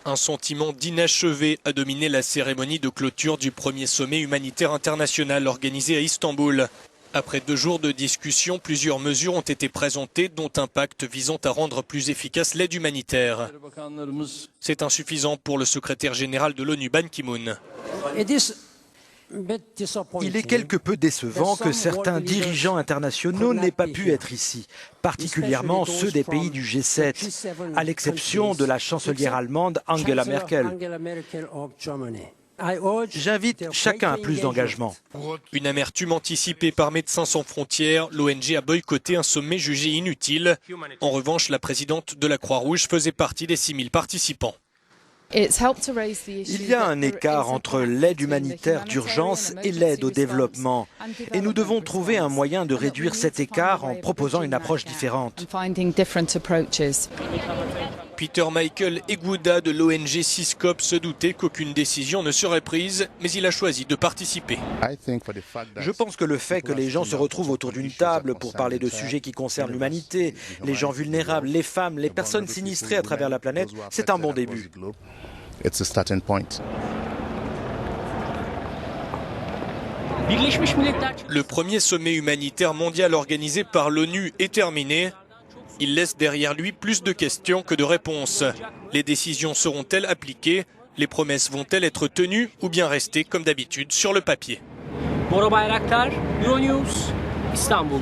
Un sentiment d'inachevé a dominé la cérémonie de clôture du premier sommet humanitaire international organisé à Istanbul. Après 2 jours de discussion, plusieurs mesures ont été présentées, dont un pacte visant à rendre plus efficace l'aide humanitaire. C'est insuffisant pour le secrétaire général de l'ONU, Ban Ki-moon. Il est quelque peu décevant que certains dirigeants internationaux n'aient pas pu être ici, particulièrement ceux des pays du G7, à l'exception de la chancelière allemande Angela Merkel. J'invite chacun à plus d'engagement. Une amertume anticipée par Médecins sans frontières, l'ONG a boycotté un sommet jugé inutile. En revanche, la présidente de la Croix-Rouge faisait partie des 6000 participants. Il y a un écart entre l'aide humanitaire d'urgence et l'aide au développement. Et nous devons trouver un moyen de réduire cet écart en proposant une approche différente. Peter Michael Egouda de l'ONG Syscop se doutait qu'aucune décision ne serait prise, mais il a choisi de participer. Je pense que le fait que les gens se retrouvent autour d'une table pour parler de sujets qui concernent l'humanité, les gens vulnérables, les femmes, les personnes sinistrées à travers la planète, c'est un bon début. Le premier sommet humanitaire mondial organisé par l'ONU est terminé. Il laisse derrière lui plus de questions que de réponses. Les décisions seront-elles appliquées? Les promesses vont-elles être tenues ou bien rester, comme d'habitude, sur le papier? Bora Bayraktar, Euronews, Istanbul.